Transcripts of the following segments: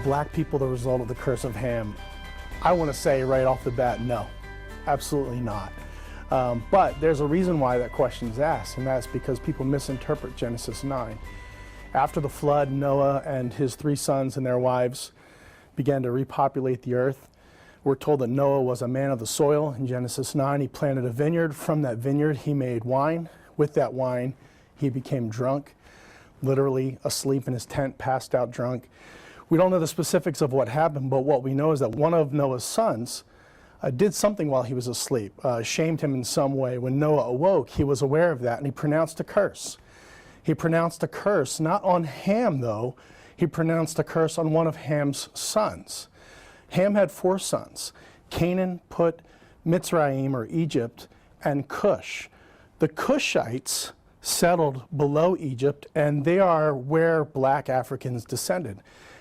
black people the result of the curse of Ham? I want to say right off the bat, no, absolutely not. But there's a reason why that question is asked, and that's because people misinterpret Genesis 9. After the flood, Noah and his 3 sons and their wives began to repopulate the earth. We're told that Noah was a man of the soil. In Genesis 9, he planted a vineyard. From that vineyard, he made wine. With that wine, he became drunk, literally asleep in his tent, passed out drunk. We don't know the specifics of what happened, but what we know is that one of Noah's sons did something while he was asleep, shamed him in some way. When Noah awoke, he was aware of that, and he pronounced a curse. He pronounced a curse, not on Ham, though. He pronounced a curse on one of Ham's sons. Ham had 4 sons: Canaan, Put, Mitzrayim, or Egypt, and Cush. The Cushites settled below Egypt, and they are where black Africans descended.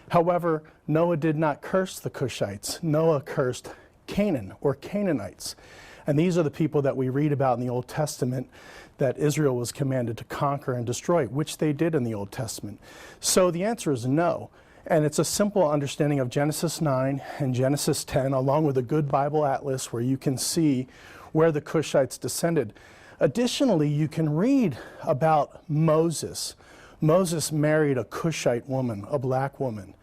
However, Noah did not curse the Cushites. Noah cursed Canaan, or Canaanites. And these are the people that we read about in the Old Testament that Israel was commanded to conquer and destroy, which they did in the Old Testament. So the answer is no. And it's a simple understanding of Genesis 9 and Genesis 10, along with a good Bible atlas where you can see where the Cushites descended. Additionally, you can read about Moses. Moses married a Cushite woman, a black woman.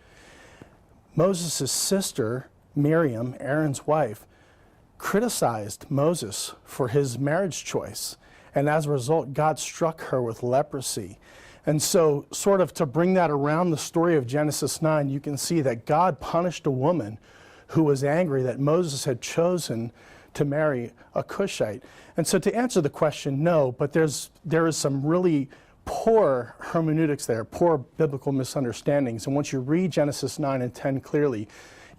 Moses' sister, Miriam, Aaron's wife, criticized Moses for his marriage choice. And as a result, God struck her with leprosy. And so, sort of to bring that around the story of Genesis 9, you can see that God punished a woman who was angry that Moses had chosen to marry a Cushite. And so to answer the question, no, but there is some really poor hermeneutics there, poor biblical misunderstandings. And once you read Genesis 9 and 10 clearly,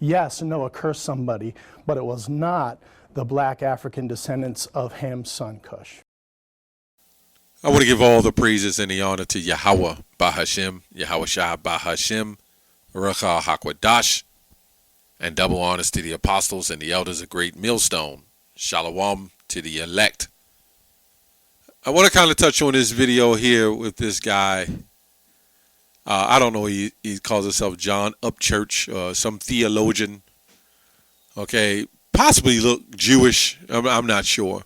yes, Noah cursed somebody, but it was not the black African descendants of Ham's son Cush. I want to give all the praises and the honor to Yahweh Bahashem, Yahweh Shah Bahashem, Ruach HaKodesh, and double honors to the apostles and the elders of Great Millstone. Shalom to the elect. I want to kind of touch on this video here with this guy. I don't know, he calls himself John Upchurch, some theologian. Okay, possibly look Jewish. I'm not sure.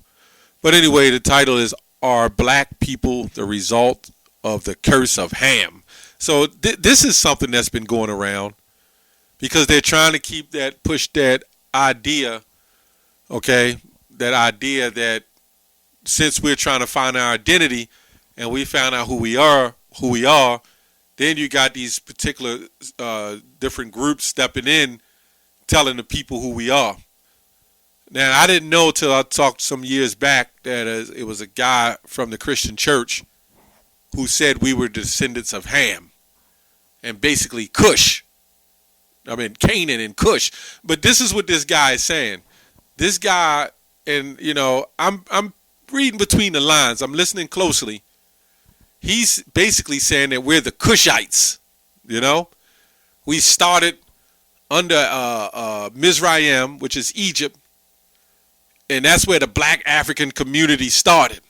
But anyway, the title is, "Are Black People the Result of the Curse of Ham?" So this is something that's been going around because they're trying to push that idea, okay, that idea that since we're trying to find our identity and we found out who we are, then you got these particular different groups stepping in, telling the people who we are. Now, I didn't know till I talked some years back that it was a guy from the Christian church who said we were descendants of Ham and basically Cush. I mean, Canaan and Cush. But this is what this guy is saying. This guy, and you know, I'm reading between the lines. I'm listening closely. He's basically saying that we're the Cushites. You know, we started under Mizraim, which is Egypt. And that's where the black African community started.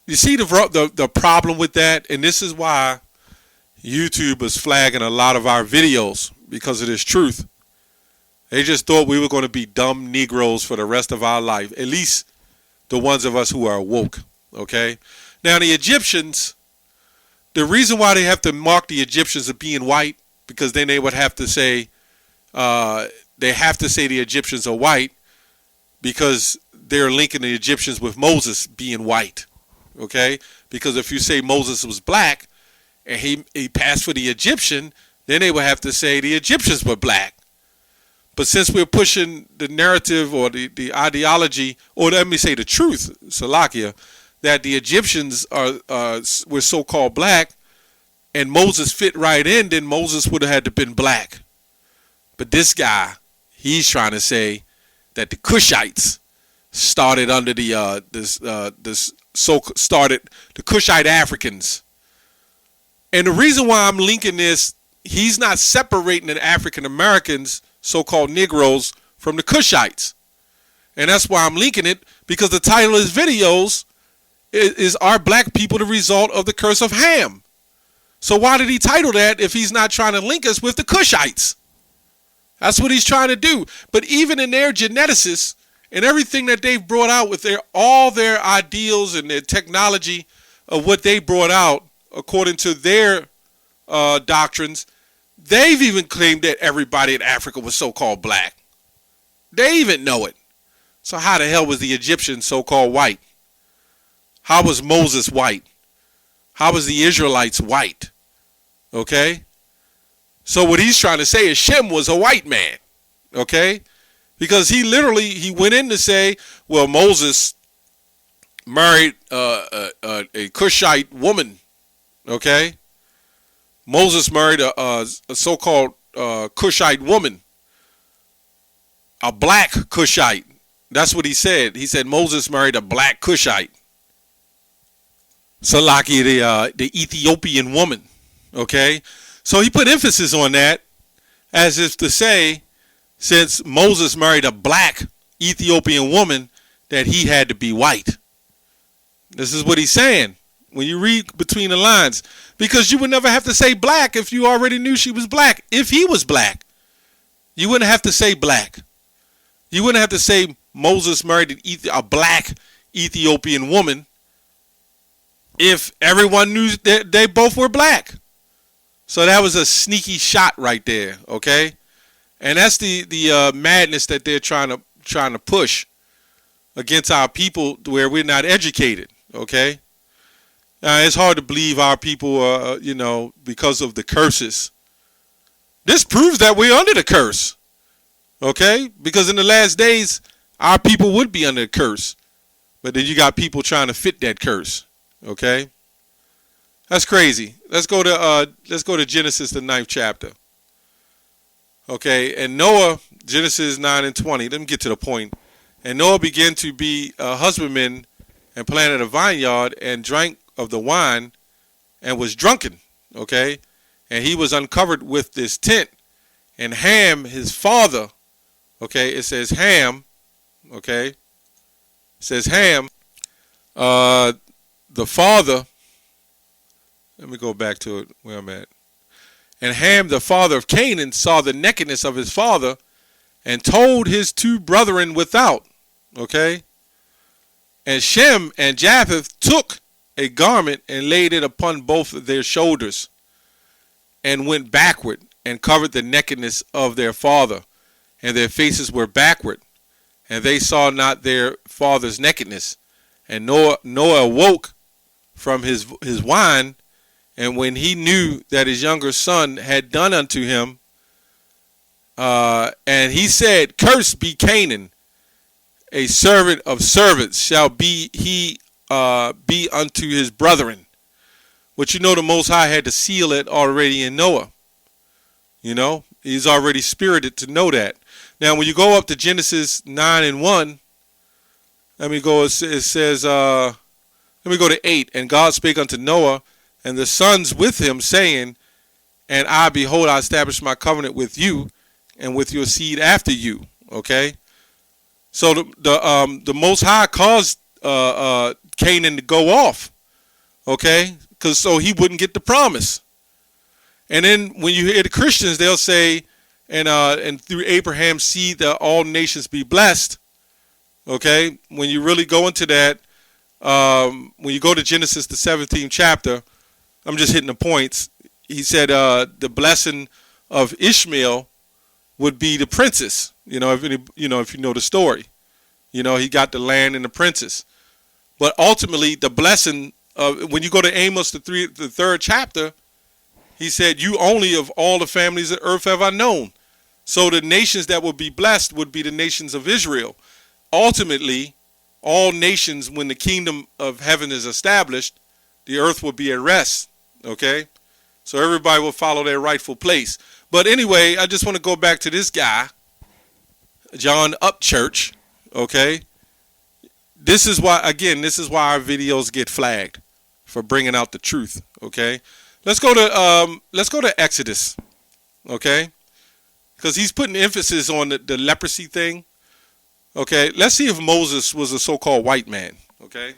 You see the problem with that? And this is why YouTube is flagging a lot of our videos, because of this truth. They just thought we were going to be dumb Negroes for the rest of our life. At least the ones of us who are woke. Okay? Now the Egyptians, the reason why they have to mark the Egyptians as being white, because then they would have to say, the Egyptians are white, because they're linking the Egyptians with Moses being white, okay? Because if you say Moses was black and he passed for the Egyptian, then they would have to say the Egyptians were black. But since we're pushing the narrative or the ideology, or let me say the truth, Salakia, that the Egyptians were so-called black and Moses fit right in, then Moses would have had to been black. But this guy, he's trying to say that the Cushites started under the Cushite Africans. And the reason why I'm linking this, he's not separating the African Americans, so-called Negroes, from the Cushites. And that's why I'm linking it, because the title of his videos is "Are Black People the Result of the Curse of Ham?" So why did he title that if he's not trying to link us with the Cushites? That's what he's trying to do. But even in their geneticists and everything that they've brought out with all their ideals and their technology of what they brought out according to their doctrines, they've even claimed that everybody in Africa was so-called black. They even know it. So how the hell was the Egyptian so-called white? How was Moses white? How was the Israelites white? Okay? So what he's trying to say is Shem was a white man. Okay? Because he went in to say, well, Moses married a Cushite woman. Okay? Moses married a so-called Cushite woman. A black Cushite. That's what he said. He said Moses married a black Cushite. Salaki, the Ethiopian woman. Okay? So he put emphasis on that as if to say, since Moses married a black Ethiopian woman, that he had to be white. This is what he's saying when you read between the lines. Because you would never have to say black if you already knew she was black. If he was black, you wouldn't have to say black. You wouldn't have to say Moses married a black Ethiopian woman if everyone knew that they both were black. So that was a sneaky shot right there, okay? And that's the madness that they're trying to push against our people where we're not educated, okay? It's hard to believe our people, because of the curses. This proves that we're under the curse, okay? Because in the last days, our people would be under the curse. But then you got people trying to fit that curse, okay? That's crazy. Let's go to Genesis, the 9th chapter. Okay, and Noah, Genesis 9:20. Let me get to the point. And Noah began to be a husbandman and planted a vineyard and drank of the wine and was drunken. Okay, and he was uncovered with this tent. And Ham, his father, okay, it says Ham, okay, it says Ham, the father. Let me go back to it where I'm at. And Ham, the father of Canaan, saw the nakedness of his father and told his two brethren without. Okay? And Shem and Japheth took a garment and laid it upon both of their shoulders and went backward and covered the nakedness of their father. And their faces were backward, and they saw not their father's nakedness. And Noah awoke from his wine, and when he knew that his younger son had done unto him, and he said, cursed be Canaan, a servant of servants shall be he be unto his brethren. But the Most High had to seal it already in Noah. He's already spirited to know that. Now, when you go up to Genesis 9:1, let me go. It says, let me go to 8. And God spake unto Noah and the sons with him, saying, and I, behold, I establish my covenant with you and with your seed after you. Okay? So the Most High caused Canaan to go off. Okay? Because so he wouldn't get the promise. And then when you hear the Christians, they'll say, and through Abraham's seed that all nations be blessed. Okay? When you really go into that, when you go to Genesis, the 17th chapter, I'm just hitting the points. He said the blessing of Ishmael would be the princess. If you know the story, he got the land and the princess. But ultimately, the blessing of when you go to Amos, the 3rd chapter, he said, "You only of all the families of earth have I known." So the nations that would be blessed would be the nations of Israel. Ultimately, all nations, when the kingdom of heaven is established, the earth will be at rest. Okay? So everybody will follow their rightful place. But anyway, I just want to go back to this guy, John Upchurch. Okay? This is why our videos get flagged for bringing out the truth. Okay? Let's go to Exodus. Okay? Because he's putting emphasis on the leprosy thing. Okay? Let's see if Moses was a so-called white man. Okay?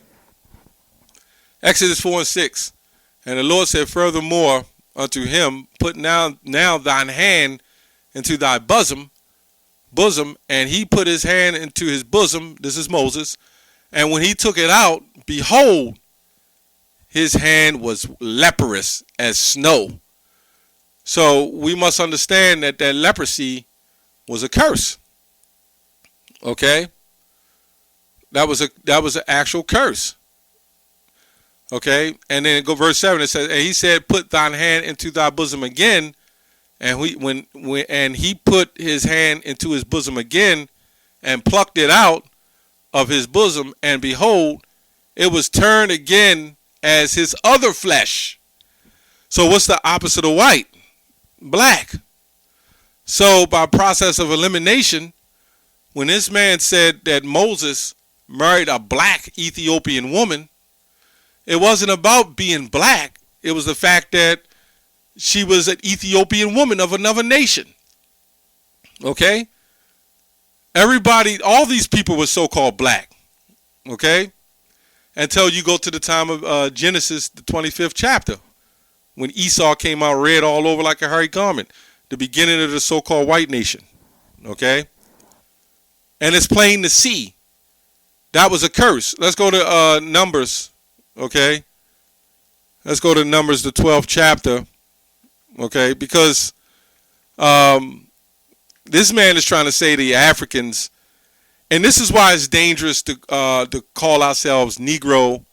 Exodus 4:6. And the Lord said, furthermore, unto him, put now thine hand into thy bosom, and he put his hand into his bosom. This is Moses. And when he took it out, behold, his hand was leprous as snow. So we must understand that leprosy was a curse. Okay? That was an actual curse. Okay? And then go verse 7, it says, and he said, put thine hand into thy bosom again. And when he put his hand into his bosom again and plucked it out of his bosom, and behold, it was turned again as his other flesh. So what's the opposite of white? Black. So by process of elimination, when this man said that Moses married a black Ethiopian woman, it wasn't about being black. It was the fact that she was an Ethiopian woman of another nation. Okay? Everybody, all these people were so-called black. Okay? Until you go to the time of Genesis, the 25th chapter, when Esau came out red all over like a hairy garment, the beginning of the so-called white nation. Okay? And it's plain to see. That was a curse. Let's go to Numbers. Okay? Let's go to Numbers, the 12th chapter. Okay? Because this man is trying to say to the Africans, and this is why it's dangerous to call ourselves Negro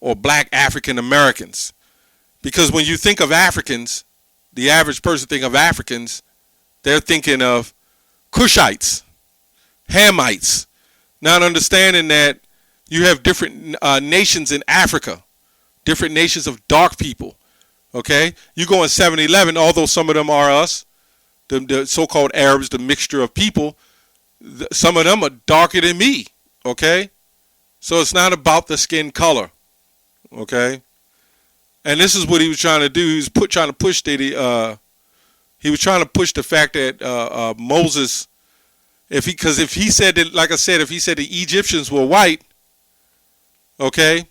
or Black African Americans. Because when you think of Africans, the average person think of Africans, they're thinking of Cushites, Hamites, not understanding that you have different nations in Africa, different nations of dark people. Okay? You go in 7-Eleven, although some of them are us, the so-called Arabs, the mixture of people, some of them are darker than me. Okay? So it's not about the skin color. Okay? And this is what he was trying to do. He was trying to push the fact that Moses, if he said that, like I said, if he said the Egyptians were white, okay,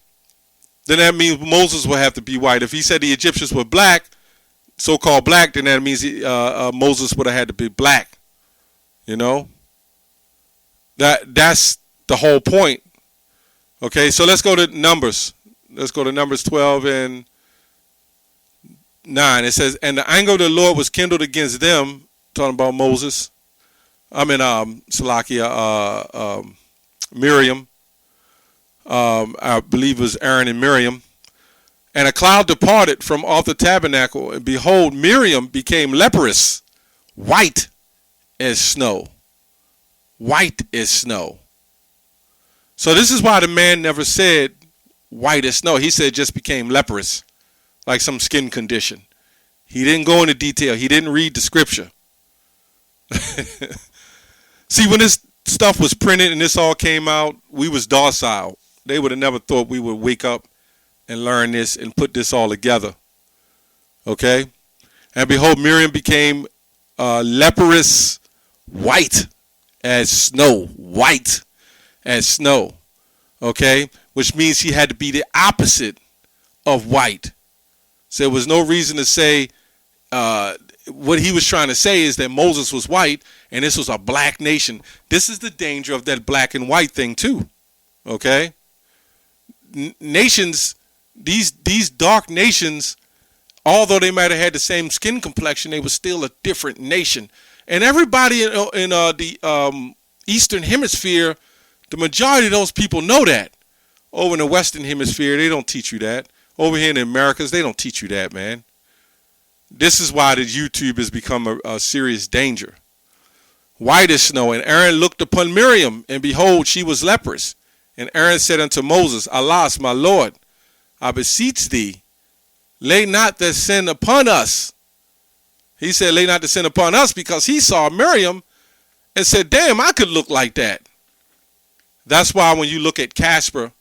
then that means Moses will have to be white. If he said the Egyptians were black, so-called black, then that means Moses would have had to be black. You know, that's the whole point. Okay, so let's go to Numbers. Let's go to Numbers 12 and 9. It says, and the anger of the Lord was kindled against them, talking about Moses. Miriam. I believe it was Aaron and Miriam. And a cloud departed from off the tabernacle, and behold, Miriam became leprous, white as snow. White as snow. So this is why the man never said white as snow. He said just became leprous, like some skin condition. He didn't go into detail. He didn't read the scripture. See, when this stuff was printed and this all came out, we was docile. They would have never thought we would wake up and learn this and put this all together. Okay? And behold, Miriam became leprous, white as snow. White as snow. Okay? Which means he had to be the opposite of white. So there was no reason to say, what he was trying to say is that Moses was white and this was a black nation. This is the danger of that black and white thing too. Okay? Nations, these dark nations, although they might have had the same skin complexion, they were still a different nation. And everybody in the Eastern Hemisphere, the majority of those people know that. Over in the Western Hemisphere, they don't teach you that. Over here in the Americas, they don't teach you that, man. This is why the YouTube has become a serious danger. White as snow. And Aaron looked upon Miriam, and behold, she was leprous. And Aaron said unto Moses, Alas, my Lord, I beseech thee, lay not the sin upon us. He said, lay not the sin upon us, because he saw Miriam and said, damn, I could look like that. That's why when you look at Casper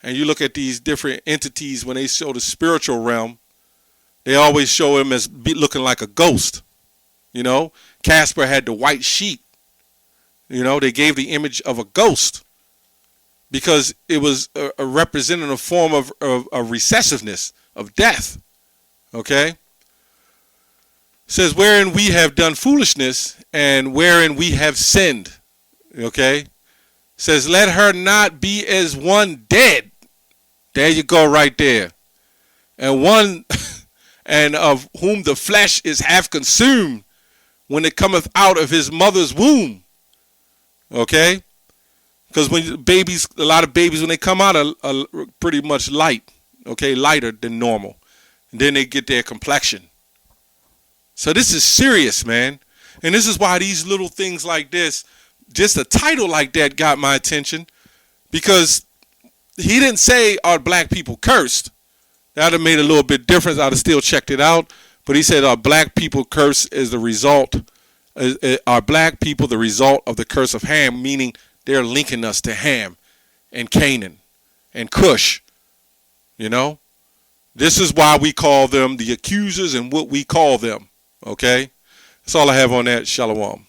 and you look at these different entities, when they show the spiritual realm, they always show him as looking like a ghost. You know, Casper had the white sheet. You know, they gave the image of a ghost because it was a representative form of recessiveness, of death. Okay? says, wherein we have done foolishness and wherein we have sinned. Okay? Says, let her not be as one dead. There you go right there. And one, and of whom the flesh is half consumed when it cometh out of his mother's womb. Okay? Because when babies, a lot of babies, when they come out are pretty much light. Okay? Lighter than normal. And then they get their complexion. So this is serious, man. And this is why these little things like this, just a title like that got my attention, because he didn't say, are black people cursed? That would have made a little bit difference. I'd have still checked it out. But he said, are black people cursed as the result? Are black people the result of the curse of Ham? Meaning they're linking us to Ham and Canaan and Cush. You know? This is why we call them the accusers and what we call them. Okay? That's all I have on that. Shalom.